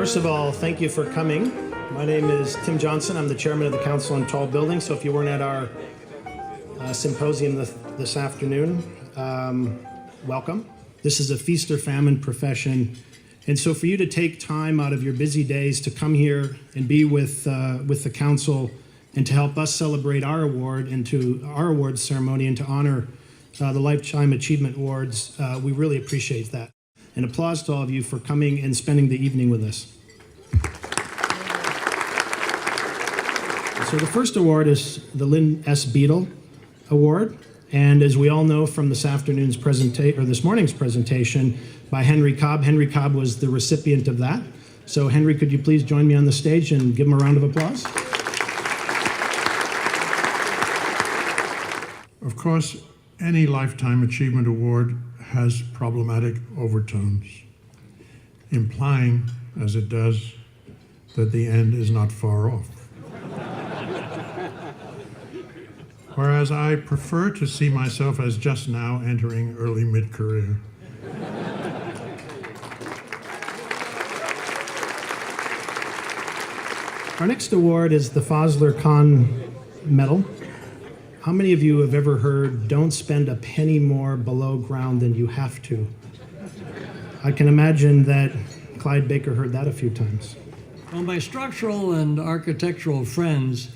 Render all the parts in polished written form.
First of all, thank you for coming. My name is Tim Johnson. I'm the chairman of the Council on Tall Buildings. So if you weren't at our symposium this afternoon, welcome. This is a feast or famine profession. And so for you to take time out of your busy days to come here and be with the council and to help us celebrate our award and to our awards ceremony and to honor the Lifetime Achievement Awards, we really appreciate that. And applause to all of you for coming and spending the evening with us. So the first award is the Lynn S. Beedle Award. And as we all know from this morning's presentation by Henry Cobb was the recipient of that. So Henry, could you please join me on the stage and give him a round of applause? Of course, any Lifetime Achievement Award has problematic overtones, implying, as it does, that the end is not far off. Whereas I prefer to see myself as just now entering early mid-career. Our next award is the Fazlur KONE Medal. How many of you have ever heard, don't spend a penny more below ground than you have to? I can imagine that Clyde Baker heard that a few times. Well, my structural and architectural friends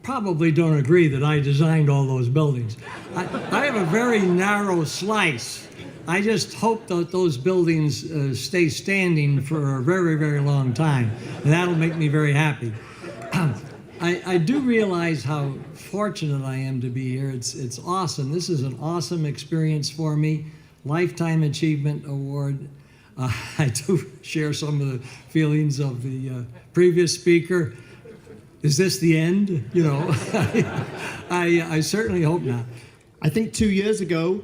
probably don't agree that I designed all those buildings. I have a very narrow slice. I just hope that those buildings stay standing for a very, very long time, and that'll make me very happy. I do realize how fortunate I am to be here. It's awesome. This is an awesome experience for me. Lifetime Achievement Award. I do share some of the feelings of the previous speaker. Is this the end? You know, I certainly hope not. I think 2 years ago,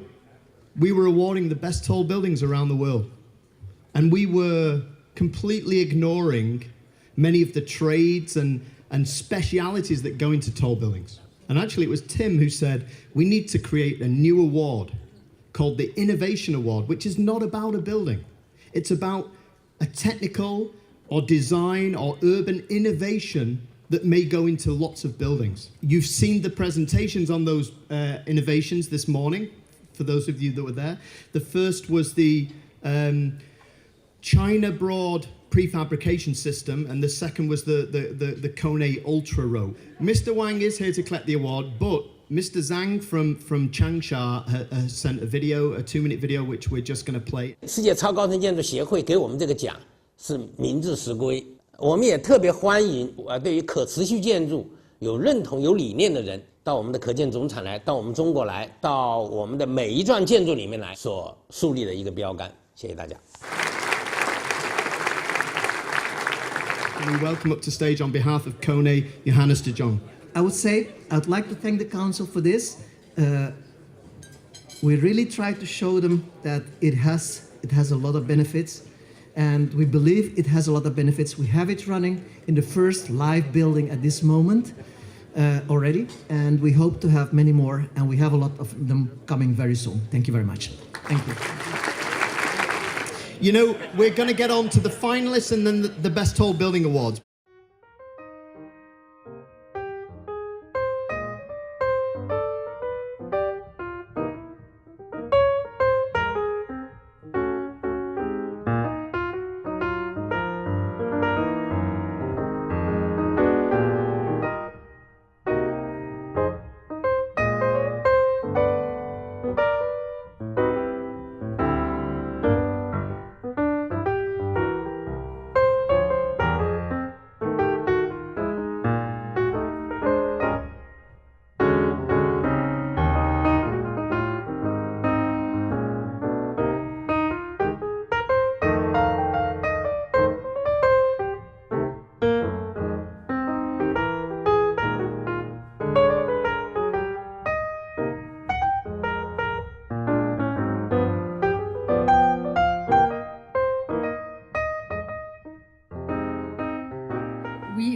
we were awarding the best tall buildings around the world. And we were completely ignoring many of the trades and specialities that go into tall buildings. And actually, it was Tim who said, we need to create a new award called the Innovation Award, which is not about a building. It's about a technical or design or urban innovation that may go into lots of buildings. You've seen the presentations on those innovations this morning, for those of you that were there. The first was the China Broad prefabrication system, and the second was the KONE UltraRope. Mr. Wang is here to collect the award, but Mr. Zhang from Changsha has sent a video, a 2-minute video, which we're just going to play. 世界超高层建筑协会给我们这个奖是名至实归。我们也特别欢迎对于可持续建筑有认同、有理念的人到我们的可建总厂来，到我们中国来，到我们的每一幢建筑里面来所树立的一个标杆。谢谢大家。We welcome up to stage on behalf of KONE, Johannes de Jong. I would say I'd like to thank the council for this. We really tried to show them that it has a lot of benefits, and we believe it has a lot of benefits. We have it running in the first live building at this moment already, and we hope to have many more, and we have a lot of them coming very soon. Thank you very much. Thank you. You know, we're going to get on to the finalists and then the Best Tall Building Awards.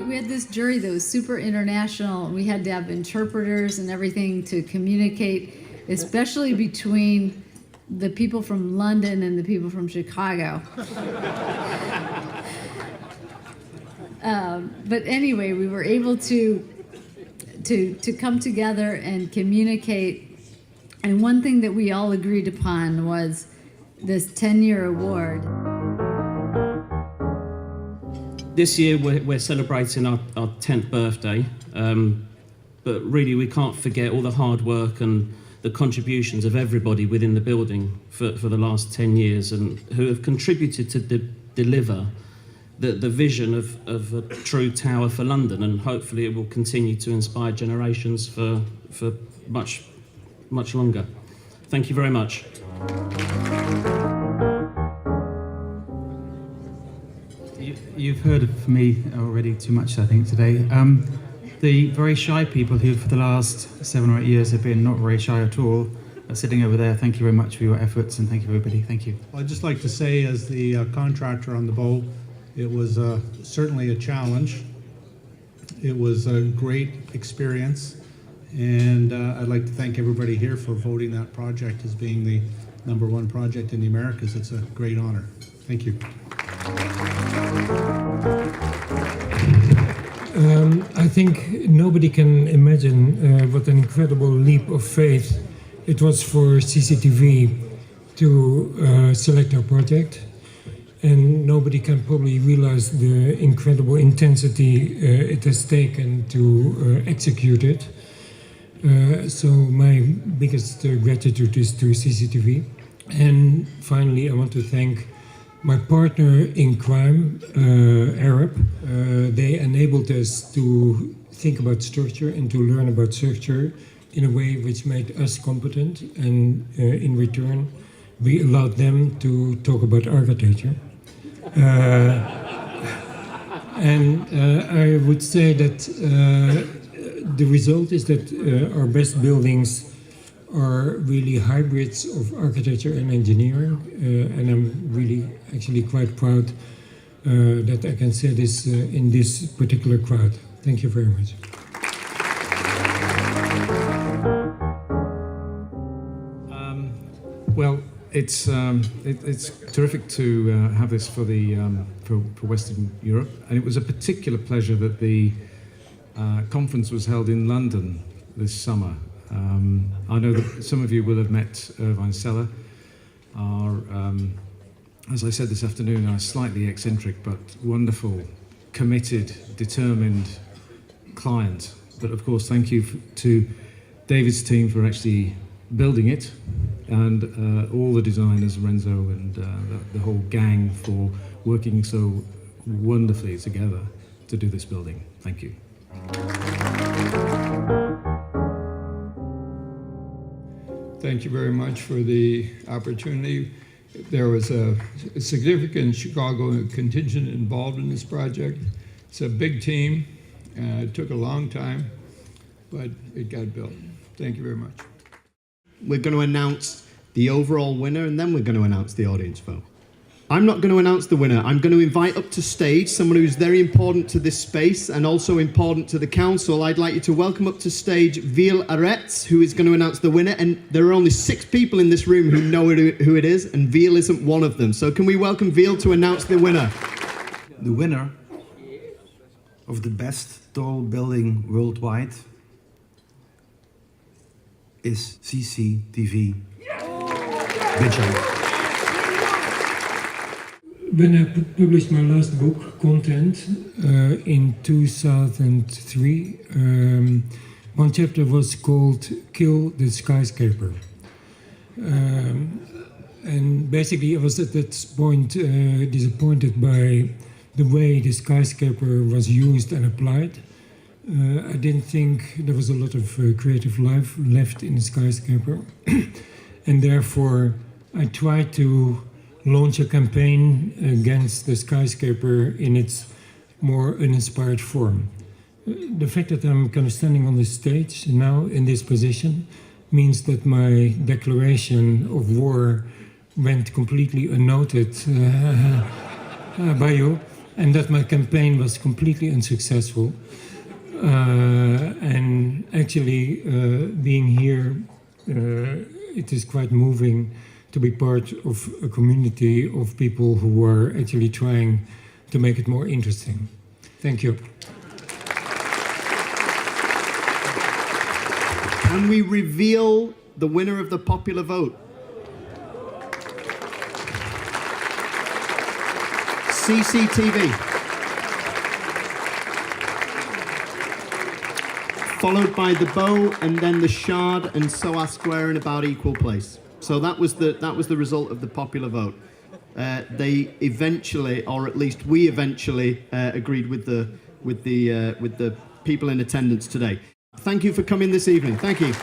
We had this jury that was super international. We had to have interpreters and everything to communicate, especially between the people from London and the people from Chicago. But anyway, we were able to come together and communicate. And one thing that we all agreed upon was this 10-year award. This year we're celebrating our 10th birthday, but really we can't forget all the hard work and the contributions of everybody within the building for the last 10 years and who have contributed to deliver the vision of a true tower for London, and hopefully it will continue to inspire generations for much longer. Thank you very much. You've heard of me already too much, I think, today. The very shy people who for the last 7 or 8 years have been not very shy at all are sitting over there. Thank you very much for your efforts, and thank you, everybody. Thank you. Well, I'd just like to say, as the contractor on the bow, it was certainly a challenge. It was a great experience, and I'd like to thank everybody here for voting that project as being the #1 project in the Americas. It's a great honor. Thank you. I think nobody can imagine what an incredible leap of faith it was for CCTV to select our project. And nobody can probably realize the incredible intensity it has taken to execute it. So my biggest gratitude is to CCTV. And finally, I want to thank my partner in crime, Arab. They enabled us to think about structure and to learn about structure in a way which made us competent, and in return, we allowed them to talk about architecture. And I would say that the result is that our best buildings are really hybrids of architecture and engineering, and I'm really actually quite proud that I can say this in this particular crowd. Thank you very much. Well, it's terrific to have this for Western Europe, and it was a particular pleasure that the conference was held in London this summer. I know that some of you will have met Irvine Seller, our, as I said this afternoon, our slightly eccentric but wonderful, committed, determined client. But of course, thank you to David's team for actually building it, and all the designers, Renzo and the whole gang, for working so wonderfully together to do this building. Thank you. Thank you very much for the opportunity. There was a significant Chicago contingent involved in this project. It's a big team. It took a long time, but it got built. Thank you very much. We're going to announce the overall winner, and then we're going to announce the audience vote. I'm not going to announce the winner. I'm going to invite up to stage someone who's very important to this space and also important to the council. I'd like you to welcome up to stage Veal Aretz, who is going to announce the winner. And there are only 6 people in this room who know who it is, and Veal isn't one of them. So can we welcome Veal to announce the winner? The winner of the best tall building worldwide is CCTV Beijing. When I published my last book, Content, in 2003, one chapter was called Kill the Skyscraper. And basically I was at that point disappointed by the way the skyscraper was used and applied. I didn't think there was a lot of creative life left in the skyscraper. And therefore I tried to launch a campaign against the skyscraper in its more uninspired form. The fact that I'm kind of standing on the stage now in this position means that my declaration of war went completely unnoted by you, and that my campaign was completely unsuccessful. And actually, being here, it is quite moving to be part of a community of people who are actually trying to make it more interesting. Thank you. Can we reveal the winner of the popular vote? CCTV. Followed by the Bow and then the Shard and Sowwah Square in about equal place. So that was the result of the popular vote. They eventually, or at least we eventually, agreed with the people in attendance today. Thank you for coming this evening. Thank you.